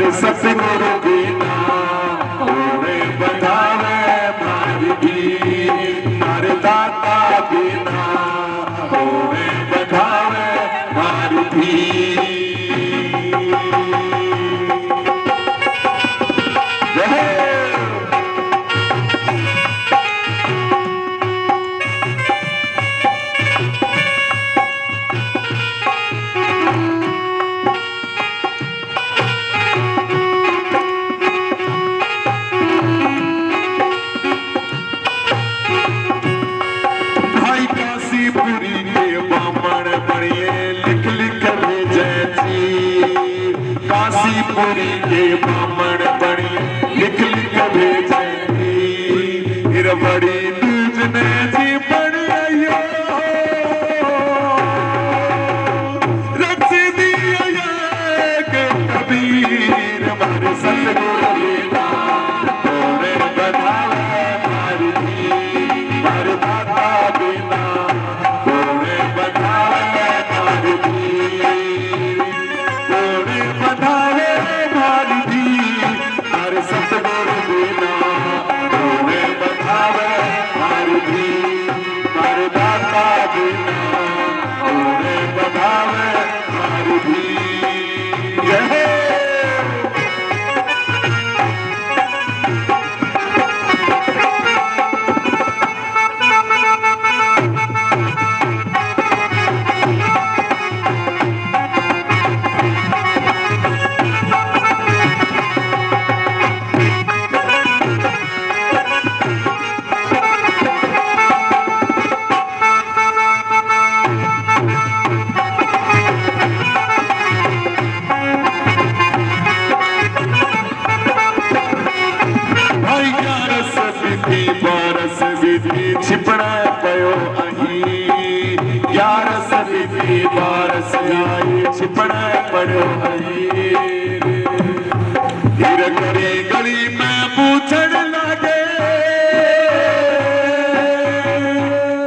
हमारे सतगुरु बिना होवे बढ़ावे मारी भी, हमारे दाता बिना होवे बढ़ावे मारी भी। काशीपुरी के बामण बड़ी लिख लिख भेजे फिर बड़ी दूज ने जी बड़ी आयो रच दिया के कबीर हमारे सतगुरु बिना होवे बढ़ावे मारी भी, हमारे दाता बिना होवे बढ़ावे मारी भी, होवे बढ़ावे मारी भी, हमारे सतगुरु बिना होवे बढ़ावे मारी भी, हमारे दाता बिना होवे बढ़ावे मारी भी। जय छिपड़ा पयो अही ग्यारस विधि बारस आई छिपड़ा पड़ो अही हीर गली गली में पूछण लागे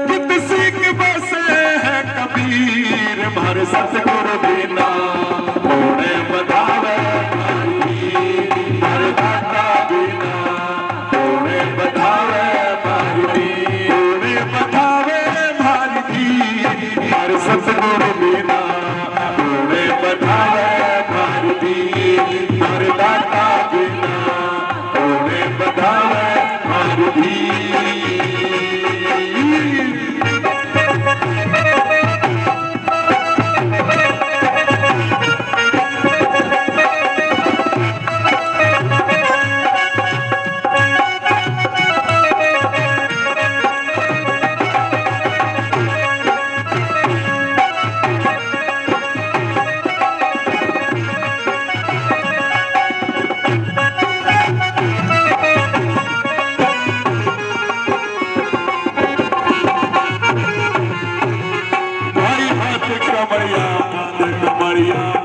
कित सिंह बसे है कबीर हमारे सतगुरु बिना होवे बढ़ावे मारी, हमारे दाता बिना होवे बढ़ावे हमारे सतगुरु बिना होवे बढ़ावे मारी भी, हमारे दाता बिना होवे बढ़ावे मारी भी।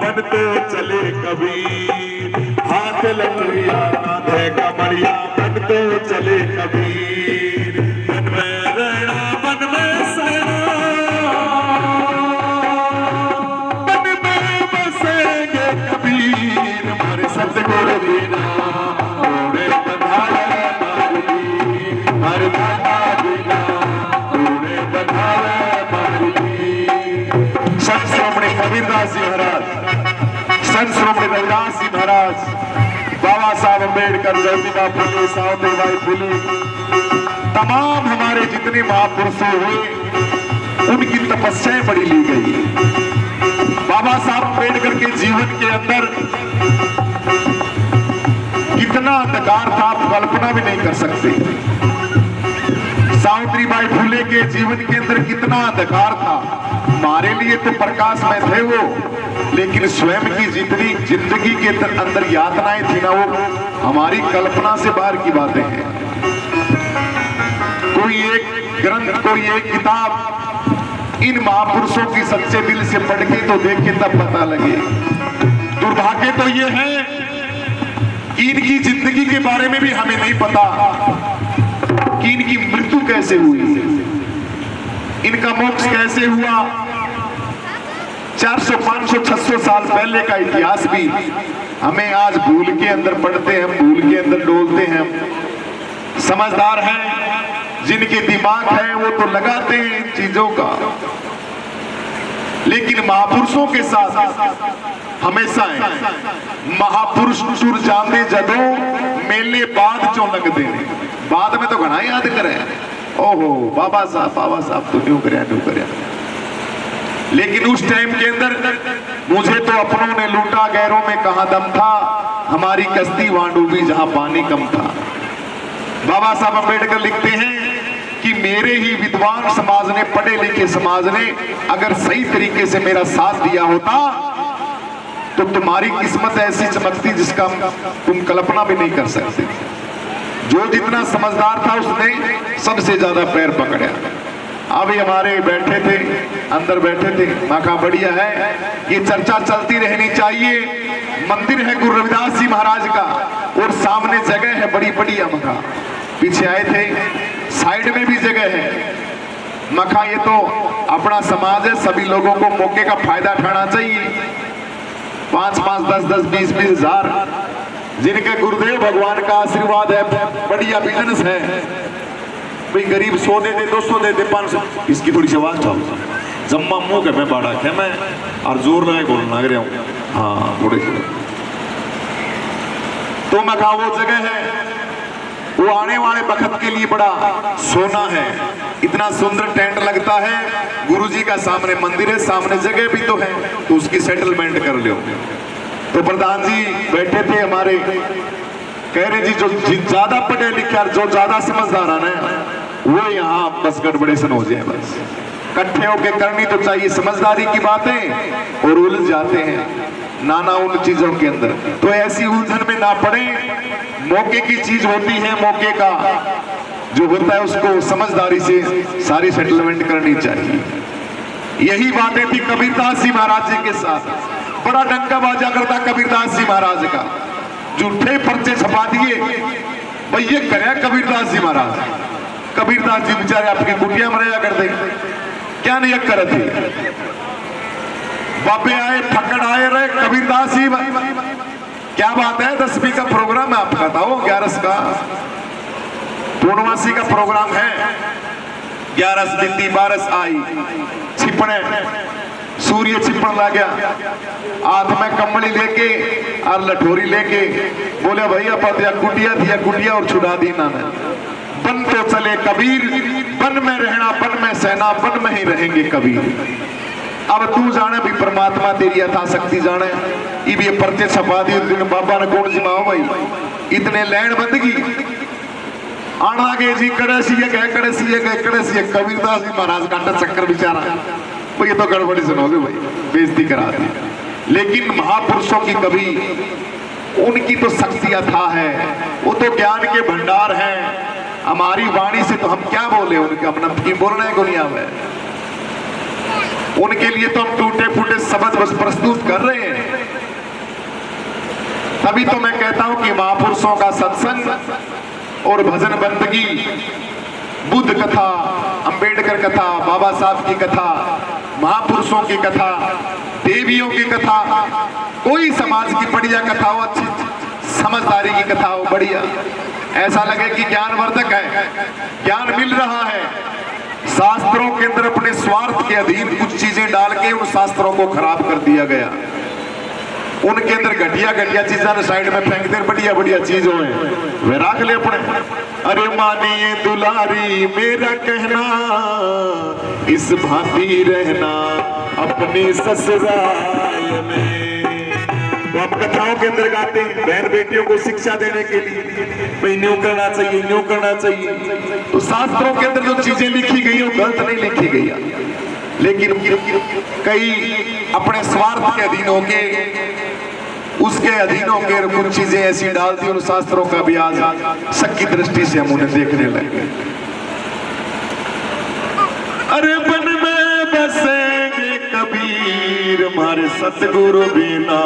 बनते चले कबीर हाथ लकड़िया कांधे कमरिया बनते चले कबीर मन में रहना मन में सहना मन में बसेंगे कबीर हमारे सतगुरु बिना होवे बढ़ावे मारी, हमारे दाता बिना होवे बढ़ावे मारी। संत श्रोमणी कबीरदास जी महाराज, संत श्रोमणी रविदास जी महाराज, बाबा साहब अम्बेडकर, ज्योतिबा फुले, सावित्रीबाई फुले, तमाम हमारे जितने महापुरुषों हुए उनकी तपस्याएं बड़ी ली गई। बाबा साहब अम्बेडकर के जीवन के अंदर कितना अंधकार था आप कल्पना भी नहीं कर सकते। सावित्रीबाई फुले के जीवन के अंदर कितना अंधकार था, हमारे लिए तो प्रकाश में थे वो, लेकिन स्वयं की जितनी जिंदगी के अंदर यातनाएं थी ना वो हमारी कल्पना से बाहर की बातें हैं। कोई एक ग्रंथ, कोई एक किताब इन महापुरुषों की सच्चे दिल से पढ़ के तो देखे तब पता लगे। दुर्भाग्य तो ये है कि इनकी जिंदगी के बारे में भी हमें नहीं पता कि इनकी मृत्यु कैसे हुई, इनका मोक्ष कैसे हुआ। 400, 500, 600 साल पहले का इतिहास भी हमें आज भूल के अंदर पढ़ते हैं, भूल के अंदर डोलते हैं। समझदार हैं, जिनके दिमाग है वो तो लगाते हैं इन चीजों का, लेकिन महापुरुषों के साथ हमेशा है। महापुरुष चुर जाते जदों मेले बाद चो लगते हैं, बाद में तो घना याद करे, ओहो बाबा साहब तो न्यू करे। लेकिन उस टाइम के अंदर मुझे तो अपनों ने लूटा, गैरों में कहां दम था, हमारी कश्ती वहां डूबी जहां पानी कम था। बाबा साहब अम्बेडकर लिखते हैं कि मेरे ही विद्वान समाज ने, पढ़े लिखे समाज ने अगर सही तरीके से मेरा साथ दिया होता तो तुम्हारी किस्मत ऐसी चमकती जिसका तुम कल्पना भी नहीं कर सकते। जो जितना समझदार था उसने सबसे ज्यादा पैर पकड़ा। अभी हमारे बैठे थे, अंदर बैठे थे, माँ का बढ़िया है, ये चर्चा चलती रहनी चाहिए। मंदिर है गुरु रविदास जी महाराज का और सामने जगह है बड़ी बढ़िया। मखा पीछे आए थे, साइड में भी जगह है। मखा ये तो अपना समाज है, सभी लोगों को मौके का फायदा उठाना चाहिए। 5-5, 10-10, 20-20 हजार जिनके गुरुदेव भगवान का आशीर्वाद है, बढ़िया बिजनेस है। भाई गरीब 100 दे दे, 200 दे दे, 500, इसकी थोड़ी सी आवाज था जम्मा मुंह के मैं बाड़ा खे मैं और जोर लगा बोलना लग रहा हूँ। हाँ थोड़ी तो मैं कहा वो जगह है, वो आने वाले वक्त के लिए बड़ा सोना है। इतना सुंदर टेंट लगता है, गुरुजी का सामने मंदिर है, सामने जगह भी तो है, तो उसकी सेटलमेंट कर लो। तो प्रधान जी बैठे थे हमारे, कह रहे जी जो ज्यादा पढ़े लिखे, जो ज्यादा समझदार है ना, वो यहाँ बस गड़बड़ेशन हो जाए। बस इकट्ठे होकर करनी तो चाहिए समझदारी की बातें, और उलझ जाते हैं नाना उन चीजों के अंदर। तो ऐसी उलझन में ना पड़े। मौके की चीज होती है, मौके का जो होता है उसको समझदारी से सारी सेटलमेंट करनी चाहिए। यही बातें थी कबीरदास जी महाराज जी के साथ। बड़ा डंका बाजा करता कबीरदास जी महाराज का, झूठे पर्चे छपा दिए। भाई ये करे कबीरदास जी महाराज, कबीरदास जी बेचारे आपकी कुटिया मरया करते, क्या नहीं कर थे। बाबे आए, फकड़ आए रहे, कबीरदास जी क्या बात है, 10वीं का प्रोग्राम है आपका, बताओ 11 का पूर्णमासी का प्रोग्राम है। 11 बिंदी 12 आई, छिपने सूर्य छिपन ला गया, हाथ में कम्बली लेके और लठोरी लेके बोले भैया पतिया कुटिया दिया कुटिया और छुड़ा दी ना। बन तो चले कबीर, बन में रहना, बन में सहना, बन में ही रहेंगे कबीर। अब तू जाने भी परमात्मा तेरी यथाशक्ति जाने। इब ये पर्चे छपा दी, दिन बाबा ने कौन जिमाओ भाई, इतने लैंड बंदगी आना के जी कड़सी गए कबीरदास जी महाराज का चक्कर बेचारा, तो ये तो गड़बड़ी सुनोगे भाई, बेइज्जती करा दी। लेकिन महापुरुषों की कभी उनकी तो शक्ति अथाह है, वो तो ज्ञान के भंडार हैं। हमारी वाणी से तो हम क्या बोले, उनके अपना की बोलने को नहीं आवे। उनके लिए तो हम टूटे फूटे शब्द बस प्रस्तुत कर रहे हैं। तभी तो मैं कहता हूं कि महापुरुषों का सत्संग और भजन बंदगी, बुद्ध कथा, अंबेडकर कथा, बाबा साहब की कथा, महापुरुषों की कथा, देवियों की कथा, कोई समाज की बढ़िया कथा हो, अच्छी समझदारी की कथा हो, बढ़िया ऐसा लगे कि ज्ञानवर्धक है, ज्ञान मिल रहा है। शास्त्रों के अंदर अपने स्वार्थ के अधीन कुछ चीजें डाल के उन शास्त्रों को खराब कर दिया गया। उनके अंदर घटिया घटिया चीजें साइड में फेंक दे, बढ़िया बढ़िया चीजों है वे रख ले अपने। अरे मानिए दुलारी मेरा कहना, इस भांति रहना अपनी ससुराल में। तो हम कथाओं के अंदर गाते हैं बहन बेटियों को शिक्षा देने के लिए, भाई न्यू करना चाहिए, न्यू करना चाहिए। तो शास्त्रों के अंदर जो चीजें लिखी गई वो गलत नहीं लिखी गई, लेकिन कई अपने स्वार्थ के अधीन होके, उसके अधीन होकर कुछ चीजें ऐसी डालती, उन शास्त्रों का भी आज शक की दृष्टि से हम उन्हें देखने लगे। अरे बन में बसेंगे कबीर हमारे सतगुरु बिना,